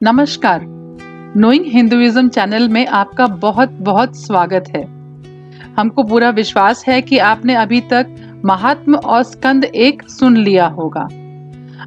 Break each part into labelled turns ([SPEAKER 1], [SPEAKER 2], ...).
[SPEAKER 1] नमस्कार। Knowing Hinduism channel में आपका बहुत बहुत स्वागत है। हमको पूरा विश्वास है कि आपने अभी तक महात्म और स्कंद एक सुन लिया होगा।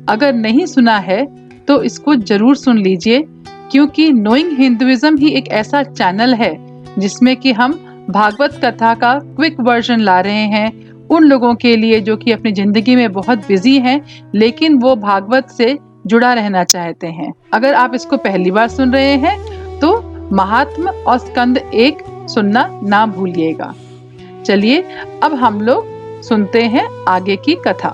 [SPEAKER 1] अगर नहीं सुना है तो इसको जरूर सुन लीजिए, क्योंकि नोइंग हिंदुइज्म ही एक ऐसा चैनल है जिसमें कि हम भागवत कथा का क्विक वर्जन ला रहे हैं उन लोगों के लिए जो कि अपनी जिंदगी में बहुत बिजी हैं, लेकिन वो भागवत से जुड़ा रहना चाहते हैं। अगर आप इसको पहली बार सुन रहे हैं तो महात्म और स्कंद एक सुनना ना भूलिएगा। चलिए अब हम लोग सुनते हैं आगे की कथा।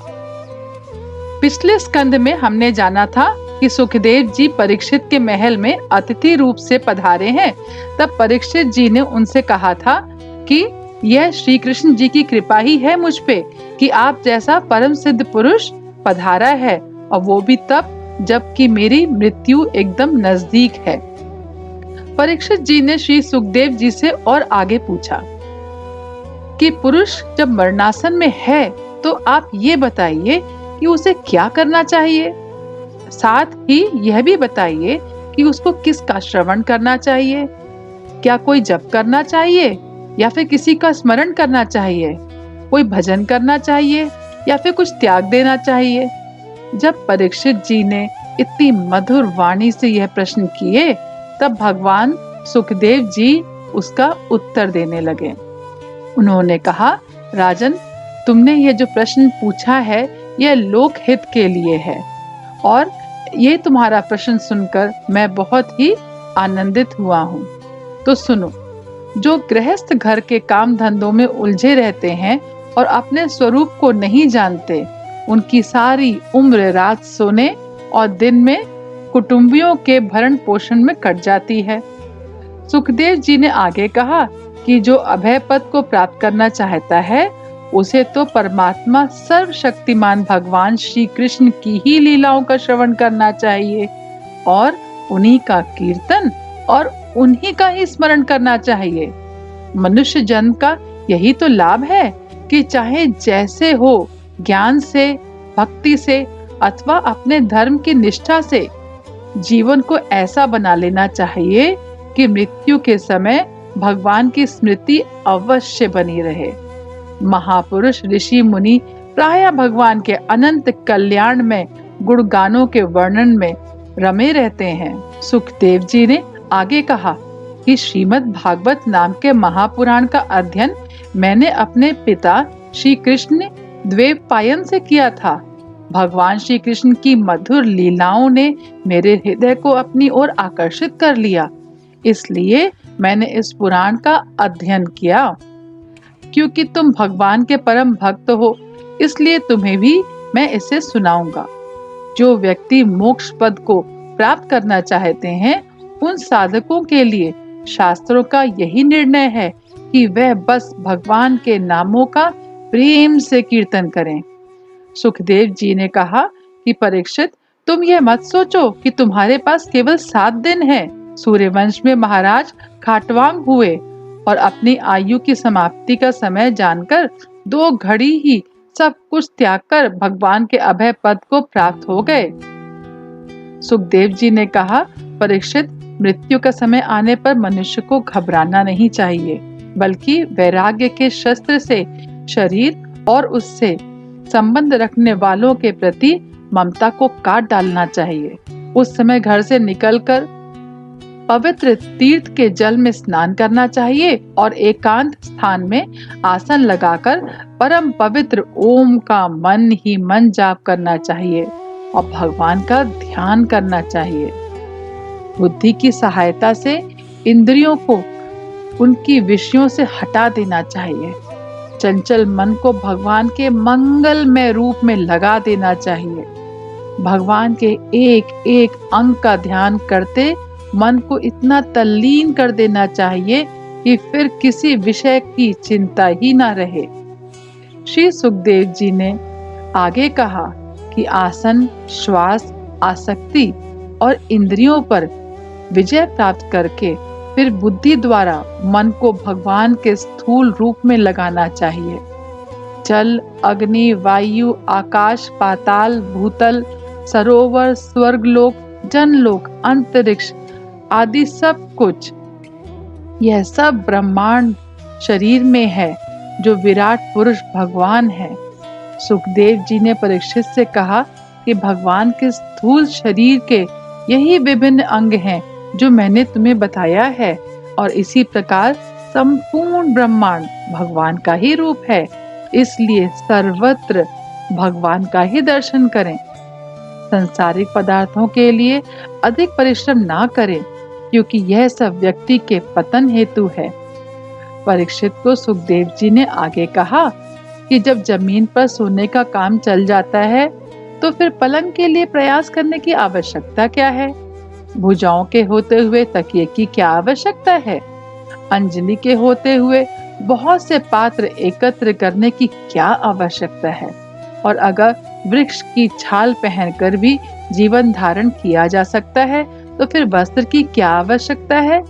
[SPEAKER 1] पिछले स्कंद में हमने जाना था कि सुखदेव जी परीक्षित के महल में अतिथि रूप से पधारे हैं। तब परीक्षित जी ने उनसे कहा था कि यह श्री कृष्ण जी की कृपा ही है मुझ पे कि आप जैसा परम सिद्ध पुरुष पधारा है, और वो भी तब जबकि मेरी मृत्यु एकदम नजदीक है। परीक्षित जी ने श्री सुखदेव जी से और आगे पूछा कि पुरुष जब मरणासन में है तो आप ये बताइए कि उसे क्या करना चाहिए। साथ ही यह भी बताइए कि उसको किसका श्रवण करना चाहिए। क्या कोई जप करना चाहिए या फिर किसी का स्मरण करना चाहिए, कोई भजन करना चाहिए या फिर कुछ त्याग देना चाहिए। जब परीक्षित जी ने इतनी मधुर वाणी से यह प्रश्न किए, तब भगवान सुखदेव जी उसका उत्तर देने लगे। उन्होंने कहा, राजन, तुमने ये जो प्रश्न पूछा है यह लोकहित के लिए है, और ये तुम्हारा प्रश्न सुनकर मैं बहुत ही आनंदित हुआ हूँ। तो सुनो, जो गृहस्थ घर के काम धंधों में उलझे रहते हैं और अपने स्वरूप को नहीं जानते, उनकी सारी उम्र रात सोने और दिन में कुटुंबियों के भरण पोषण में कट जाती है। सुखदेव जी ने आगे कहा कि जो अभय पद को प्राप्त करना चाहता है उसे तो परमात्मा सर्वशक्तिमान भगवान श्री कृष्ण की ही लीलाओं का श्रवण करना चाहिए, और उन्हीं का कीर्तन और उन्हीं का ही स्मरण करना चाहिए। मनुष्य जन्म का यही तो लाभ है कि चाहे जैसे हो, ज्ञान से, भक्ति से अथवा अपने धर्म की निष्ठा से जीवन को ऐसा बना लेना चाहिए कि मृत्यु के समय भगवान की स्मृति अवश्य बनी रहे। महापुरुष ऋषि मुनि प्रायः भगवान के अनंत कल्याण में गुणगानों के वर्णन में रमे रहते हैं। सुखदेव जी ने आगे कहा कि श्रीमद् भागवत नाम के महापुराण का अध्ययन मैंने अपने पिता श्री कृष्ण द्वैपायन से किया था। भगवान श्री कृष्ण की मधुर लीलाओं ने मेरे हृदय को अपनी ओर आकर्षित कर लिया, इसलिए मैंने इस पुराण का अध्ययन किया। क्योंकि तुम भगवान के परम भक्त हो, इसलिए तुम्हें भी मैं इसे सुनाऊंगा। जो व्यक्ति मोक्ष पद को प्राप्त करना चाहते हैं, उन साधकों के लिए शास्त्रों का यही निर्णय है कि वह बस भगवान के नामों का प्रेम से कीर्तन करें। सुखदेव जी ने कहा कि परीक्षित, तुम यह मत सोचो कि तुम्हारे पास केवल 7 दिन है। सूर्यवंश में महाराज खाटवांग हुए और अपनी आयु की समाप्ति का समय जानकर 2 घड़ी ही सब कुछ त्याग कर भगवान के अभय पद को प्राप्त हो गए। सुखदेव जी ने कहा, परीक्षित, मृत्यु का समय आने पर मनुष्य को घबराना नहीं चाहिए, बल्कि वैराग्य के शस्त्र से शरीर और उससे संबंध रखने वालों के प्रति ममता को काट डालना चाहिए। उस समय घर से निकलकर पवित्र तीर्थ के जल में स्नान करना चाहिए और एकांत स्थान में आसन लगाकर परम पवित्र ओम का मन ही मन जाप करना चाहिए और भगवान का ध्यान करना चाहिए। बुद्धि की सहायता से इंद्रियों को उनकी विषयों से हटा देना चाहिए। चंचल मन को भगवान के मंगलमय रूप में लगा देना चाहिए। भगवान के एक एक अंग का ध्यान करते मन को इतना तल्लीन कर देना चाहिए कि फिर किसी विषय की चिंता ही ना रहे। श्री सुखदेव जी ने आगे कहा कि आसन, श्वास, आसक्ति और इंद्रियों पर विजय प्राप्त करके फिर बुद्धि द्वारा मन को भगवान के स्थूल रूप में लगाना चाहिए। जल, अग्नि, वायु, आकाश, पाताल, भूतल, सरोवर, स्वर्गलोक, जनलोक, अंतरिक्ष आदि सब कुछ, यह सब ब्रह्मांड शरीर में है जो विराट पुरुष भगवान है। सुखदेव जी ने परीक्षित से कहा कि भगवान के स्थूल शरीर के यही विभिन्न अंग हैं जो मैंने तुम्हें बताया है, और इसी प्रकार संपूर्ण ब्रह्मांड भगवान का ही रूप है। इसलिए सर्वत्र भगवान का ही दर्शन करें। संसारिक पदार्थों के लिए अधिक परिश्रम ना करें, क्योंकि यह सब व्यक्ति के पतन हेतु है। परीक्षित को सुखदेव जी ने आगे कहा कि जब जमीन पर सोने का काम चल जाता है तो फिर पलंग के लिए प्रयास करने की आवश्यकता क्या है? भुजाओं के होते हुए तकिए की क्या आवश्यकता है? अंजलि के होते हुए बहुत से पात्र एकत्र करने की क्या आवश्यकता है? और अगर वृक्ष की छाल पहनकर भी जीवन धारण किया जा सकता है तो फिर वस्त्र की क्या आवश्यकता है?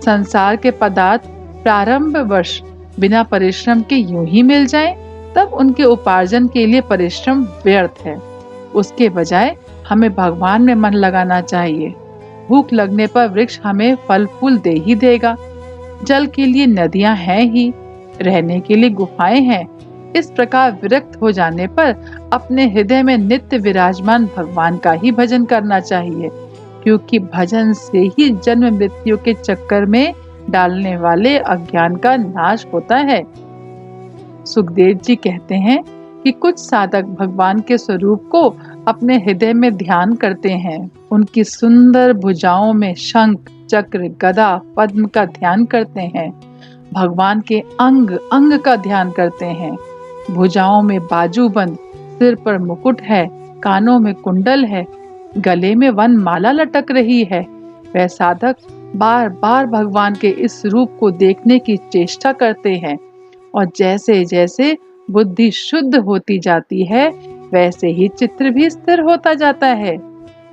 [SPEAKER 1] संसार के पदार्थ प्रारंभ वर्ष बिना परिश्रम के यूं ही मिल जाएं, तब उनके उपार्जन के लिए परिश्रम व्यर्थ है। उसके बजाय हमें भगवान में मन लगाना चाहिए। भूख लगने पर वृक्ष हमें फल फूल दे ही देगा। जल के लिए नदियां हैं ही, रहने के लिए गुफाएं हैं। इस प्रकार विरक्त हो जाने पर अपने हृदय में नित्य विराजमान भगवान का ही भजन करना चाहिए, क्योंकि भजन से ही जन्म मृत्यु के चक्कर में डालने वाले अज्ञान का नाश होता है। सुखदेव जी कहते हैं कि कुछ साधक भगवान के स्वरूप को अपने हृदय में ध्यान करते हैं। उनकी सुंदर भुजाओं में शंख, चक्र, गदा, पद्म का ध्यान करते हैं। भगवान के अंग अंग का ध्यान करते हैं। भुजाओं में बाजूबंद, सिर पर मुकुट है, कानों में कुंडल है, गले में वन माला लटक रही है। वह साधक बार बार भगवान के इस रूप को देखने की चेष्टा करते हैं, और जैसे जैसे बुद्धि शुद्ध होती जाती है वैसे ही चित्र भी स्थिर होता जाता है।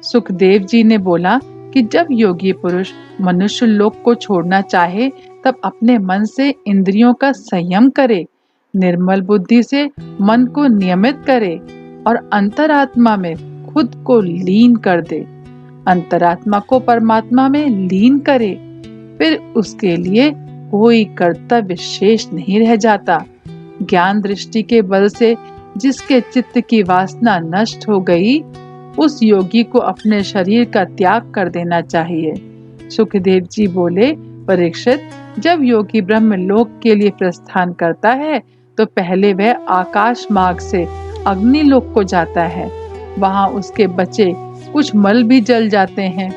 [SPEAKER 1] सुखदेव जी ने बोला कि जब योगी पुरुष मनुष्य लोक को छोड़ना चाहे तब अपने मन से इंद्रियों का संयम करे, निर्मल बुद्धि से मन को नियमित करे और अंतरात्मा में खुद को लीन कर दे। अंतरात्मा को परमात्मा में लीन करे, फिर उसके लिए कोई कर्तव्य शेष नहीं रह जाता। ज्ञान दृष्टि के बल से जिसके चित्त की वासना नष्ट हो गई, उस योगी को अपने शरीर का त्याग कर देना चाहिए। सुखदेव जी बोले, परीक्षित, जब योगी ब्रह्मलोक के लिए प्रस्थान करता है तो पहले वह आकाश मार्ग से अग्निलोक को जाता है। वहां उसके बचे कुछ मल भी जल जाते हैं।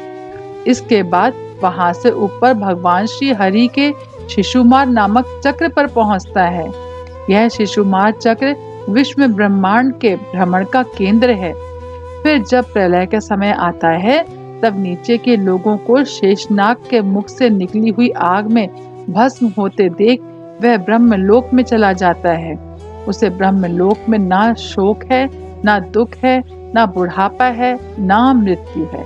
[SPEAKER 1] इसके बाद वहां से ऊपर भगवान श्री हरि के शिशुमार नामक चक्र पर पहुंचता है। यह शिशुमार चक्र विश्व ब्रह्मांड के भ्रमण का केंद्र है। फिर जब प्रलय का समय आता है तब नीचे के लोगों को शेषनाग के मुख से निकली हुई आग में भस्म होते देख वह ब्रह्मलोक में चला जाता है। उसे ब्रह्मलोक में ना शोक है, ना दुख है, ना बुढ़ापा है, ना मृत्यु है।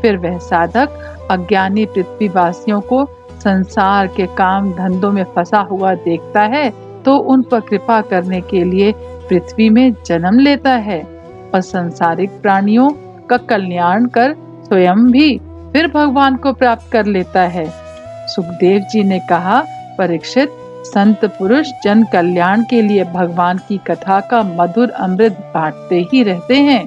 [SPEAKER 1] फिर वह साधक अज्ञानी पृथ्वीवासियों को संसार के काम धंधों में फंसा हुआ देखता है तो उन पर कृपा करने के लिए पृथ्वी में जन्म लेता है और संसारिक प्राणियों का कल्याण कर स्वयं भी फिर भगवान को प्राप्त कर लेता है। सुखदेव जी ने कहा, परीक्षित, संत पुरुष जन कल्याण के लिए भगवान की कथा का मधुर अमृत बांटते ही रहते हैं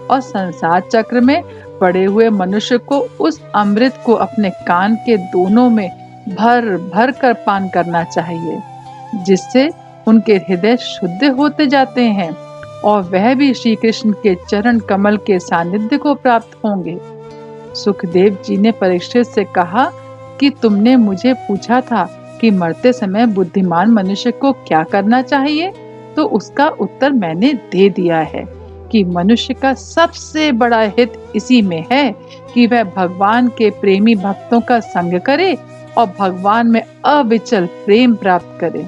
[SPEAKER 1] और संसार चक्र में पड़े हुए मनुष्य को उस अमृत को अपने कान के दोनों में भर भर कर पान करना चाहिए, जिससे उनके हृदय शुद्ध होते जाते हैं और वह भी श्री कृष्ण के चरण कमल के सानिध्य को प्राप्त होंगे। सुखदेव जी ने परीक्षित से कहा कि तुमने मुझे पूछा था कि मरते समय बुद्धिमान मनुष्य को क्या करना चाहिए, तो उसका उत्तर मैंने दे दिया है कि मनुष्य का सबसे बड़ा हित इसी में है कि वह भगवान के प्रेमी भक्तों का संग करे और भगवान में अविचल प्रेम प्राप्त करे।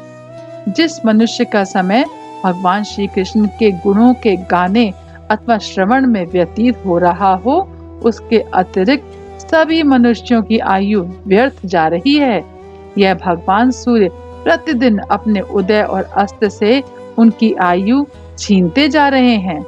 [SPEAKER 1] जिस मनुष्य का समय भगवान श्री कृष्ण के गुणों के गाने अथवा श्रवण में व्यतीत हो रहा हो, उसके अतिरिक्त सभी मनुष्यों की आयु व्यर्थ जा रही है। यह भगवान सूर्य प्रतिदिन अपने उदय और अस्त से उनकी आयु छीनते जा रहे हैं।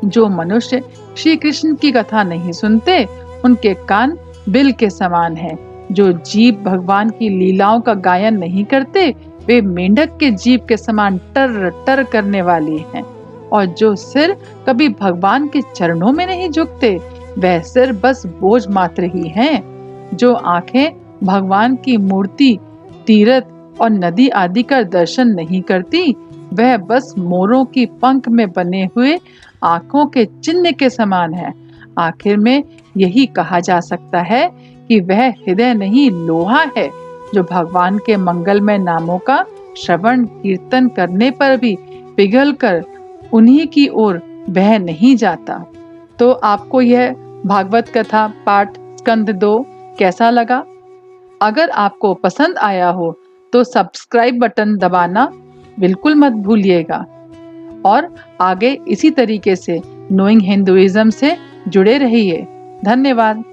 [SPEAKER 1] जो मनुष्य श्री कृष्ण की कथा नहीं सुनते, उनके कान बिल के समान हैं। जो जीभ भगवान की लीलाओं का गायन नहीं करते, वे मेंढक के जीभ के समान टर टर करने वाली हैं। और जो सिर कभी भगवान के चरणों में नहीं झुकते, वह सिर बस बोझ मात्र ही हैं। जो आंखें भगवान की मूर्ति, तीर्थ और नदी आदि का दर्शन नहीं करती, वह बस मोरों की पंख में बने हुए आंखों के चिन्ह के समान है। आखिर में यही कहा जा सकता है कि वह हृदय नहीं लोहा है, जो भगवान के मंगलमय नामों का श्रवण कीर्तन करने पर भी पिघलकर उन्हीं की ओर बह नहीं जाता। तो आपको यह भागवत कथा पाठ स्कंद 2 कैसा लगा? अगर आपको पसंद आया हो तो सब्सक्राइब बटन दबाना बिल्कुल मत भूलिएगा और आगे इसी तरीके से नोइंग हिंदुइज्म से जुड़े रहिए। धन्यवाद।